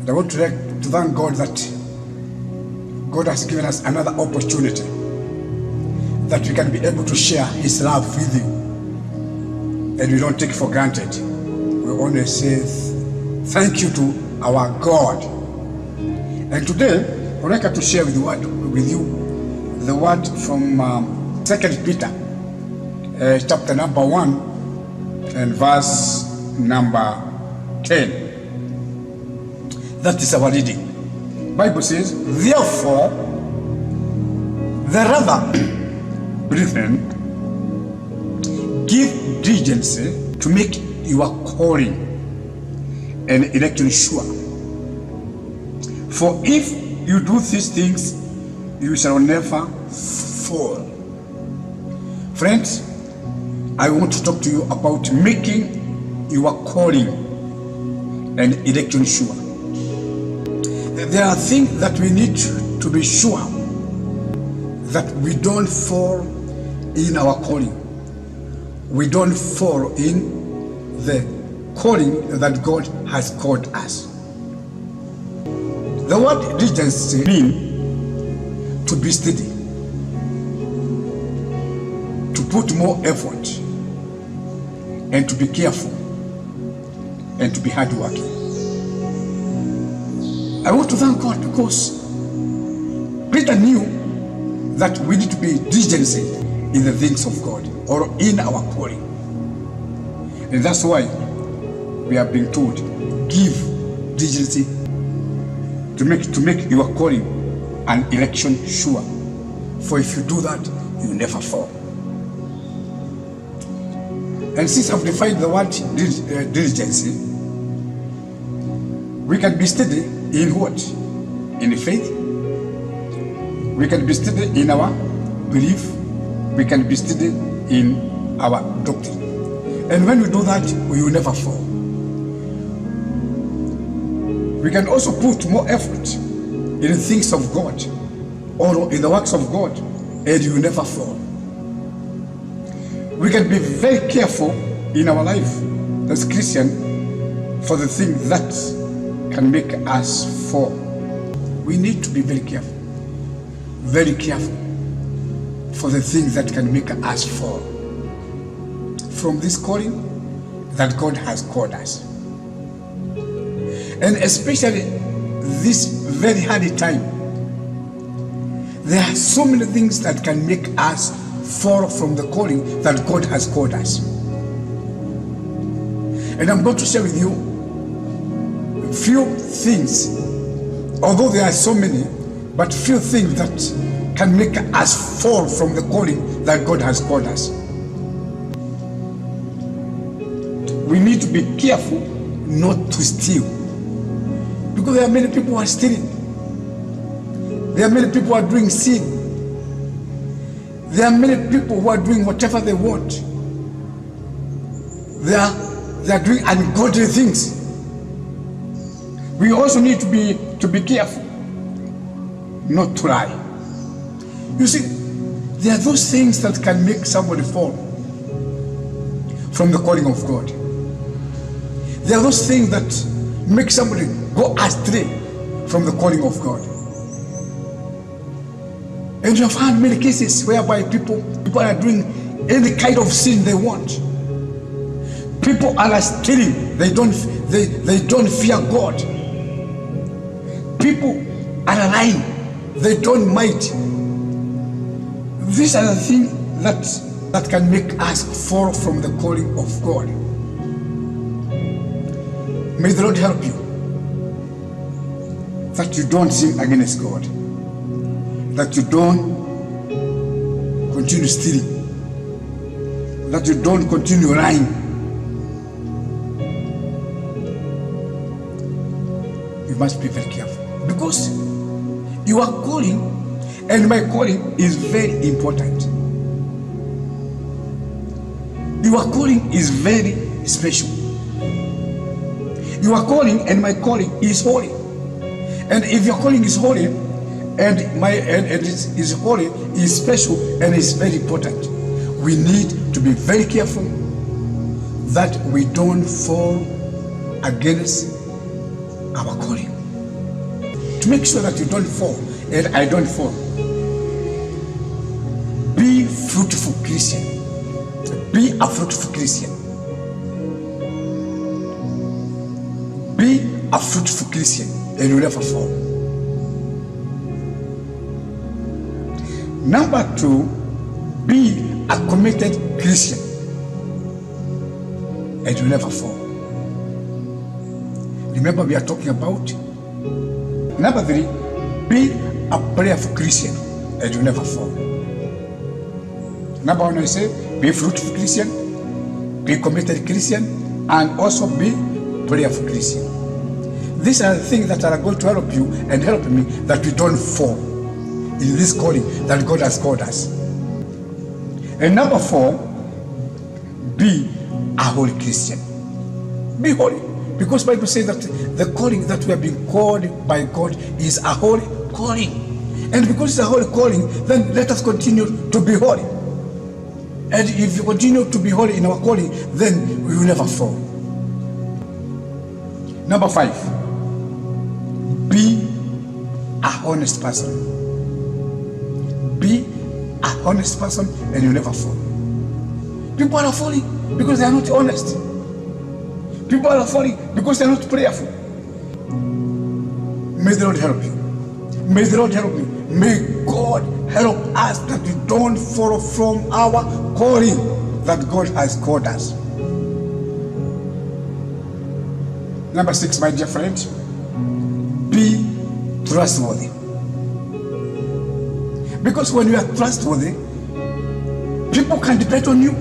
I want to thank God that God has given us another opportunity that we can be able to share His love with you. And we don't take it for granted. We only say thank you to our God. And today, I'd like to share with you the word from 2 Peter, chapter number 1 and verse number 10. That is our reading. Bible says, therefore, the rather, brethren, give diligence to make your calling and election sure. For if you do these things, you shall never fall. Friends, I want to talk to you about making your calling and election sure. There are things that we need to be sure that we don't fall in our calling. We don't fall in the calling that God has called us. The word diligence means to be steady, to put more effort, and to be careful, and to be hardworking. I want to thank God because Peter knew that we need to be diligent in the things of God or in our calling. And that's why we are being told, give diligence to make your calling and election sure. For if you do that, you never fall. And since I've defined the word diligence, we can be steady in what? In faith. We can be steady in our belief. We can be steady in our doctrine. And when we do that, we will never fall. We can also put more effort in the things of God or in the works of God, and you will never fall. We can be very careful in our life as Christians for the things that can make us fall. We need to be very careful for the things that can make us fall from this calling that God has called us. And especially this very hard time, there are so many things that can make us fall from the calling that God has called us. And I'm going to share with you a few things, although there are so many, but few things that can make us fall from the calling that God has called us. We need to be careful not to steal, because there are many people who are stealing. There are many people who are doing sin. There are many people who are doing whatever they want. They are doing ungodly things. We also need to be careful not to lie. You see, there are those things that can make somebody fall from the calling of God. There are those things that make somebody go astray from the calling of God. And you have had many cases whereby people are doing any kind of sin they want. People are stealing. They don't fear God. People are lying. They don't mind. These are the things that can make us fall from the calling of God. May the Lord help you that you don't sin against God, that you don't continue stealing, that you don't continue lying. You must be very careful, because your calling and my calling is very important. Your calling is very special. Your calling and my calling is holy. And if your calling is holy and it is holy, is special, and is very important, we need to be very careful that we don't fall against our calling. to make sure that you don't fall and I don't fall. Be fruitful Christian. Be a fruitful Christian. Be a fruitful Christian and you'll never fall. Number 2, be a committed Christian and you'll never fall. Remember, we are talking about. Number 3, be a prayerful Christian and you'll never fall. Number 1, I say, be a fruitful Christian, be a committed Christian, and also be prayerful Christian. These are the things that are going to help you and help me that we don't fall in this calling that God has called us. And number 4, be a holy Christian. Be holy. Because the Bible says that the calling that we have been called by God is a holy calling. And because it's a holy calling, then let us continue to be holy. And if you continue to be holy in our calling, then we will never fall. Number 5, be a honest person. Be a honest person and you'll never fall. People are falling because they are not honest. People are falling because they are not prayerful. May the Lord help you. May the Lord help me. May God help us that we don't fall from our calling that God has called us. Number 6, my dear friend, be trustworthy. Because when you are trustworthy, people can depend on you.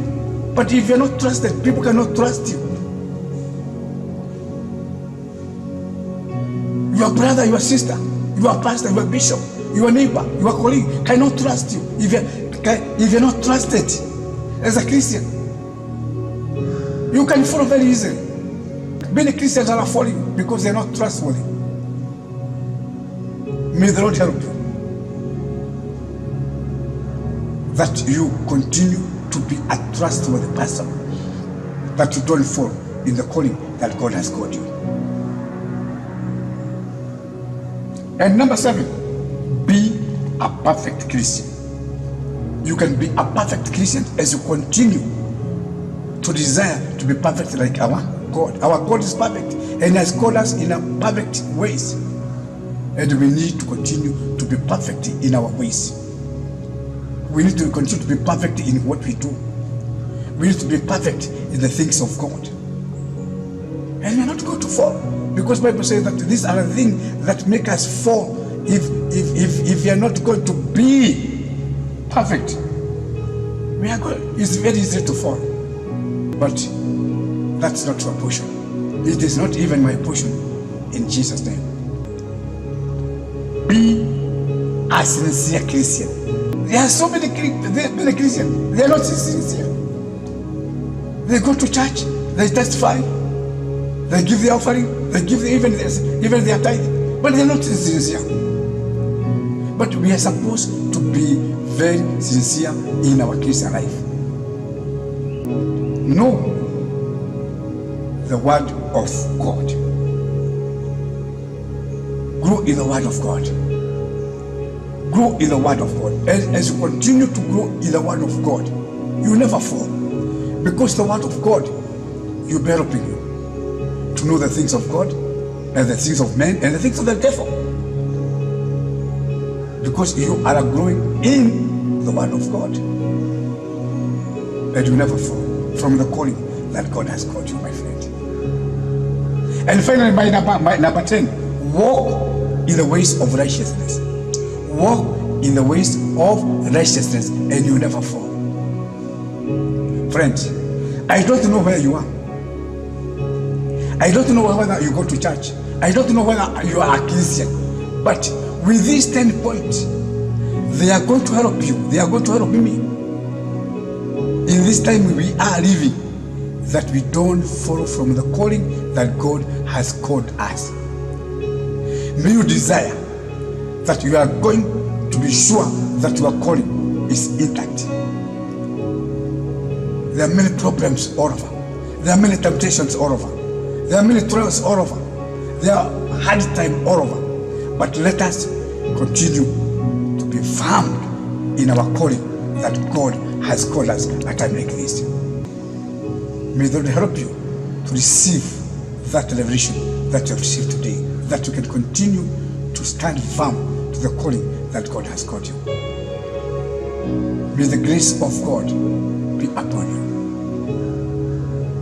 But if you're not trusted, people cannot trust you. Your brother, your sister, your pastor, your bishop, your neighbor, your colleague cannot trust you if you're not trusted as a Christian. You can fall very easily. Many Christians are falling because they're not trustworthy. May the Lord help you that you continue to be a trustworthy person, that you don't fall in the calling that God has called you. And number 7, be a perfect Christian. You can be a perfect Christian as you continue to desire to be perfect like our God. Our God is perfect and has called us in a perfect ways. And we need to continue to be perfect in our ways. We need to continue to be perfect in what we do. We need to be perfect in the things of God. And we are not going to fall. Because the Bible says that these are the things that make us fall if we are not going to be perfect. It's very easy to fall. But that's not your portion. It is not even my portion in Jesus' name. Be a sincere Christian. There are so many Christians. They are not sincere. They go to church, they testify, they give the offering, they give even their tithe, but they are not sincere. But we are supposed to be very sincere in our Christian life. Know the word of God. Grow in the word of God. Grow in the word of God. As you continue to grow in the word of God, you will never fall. Because the word of God will be helping you to know the things of God and the things of men and the things of the devil. Because you are growing in the word of God. And you never fall from the calling that God has called you, my friend. And finally, my number 10, walk in the ways of righteousness. Walk in the ways of righteousness and you never fall. Friends, I don't know where you are. I don't know whether you go to church. I don't know whether you are a Christian. But with these 10 points, they are going to help you. They are going to help me. In this time we are living, that we don't fall from the calling that God has called us. May you desire that you are going to be sure that your calling is intact. There are many problems all over. There are many temptations all over. There are many trials all over. There are hard times all over. But let us continue to be firm in our calling that God has called us at a time like this. May the Lord help you to receive that revelation that you have received today, that you can continue to stand firm to the calling that God has called you. May the grace of God be upon you.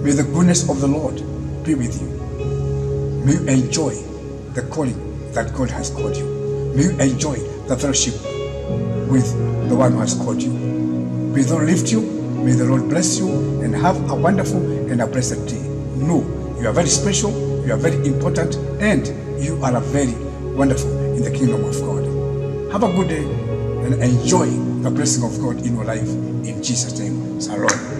May the goodness of the Lord be with you. May you enjoy the calling that God has called you. May you enjoy the fellowship with the one who has called you. May the Lord lift you. May the Lord bless you and have a wonderful and a blessed day. Know you are very special, you are very important, and you are very wonderful in the kingdom of God. Have a good day and enjoy the blessing of God in your life. In Jesus' name, Shalom.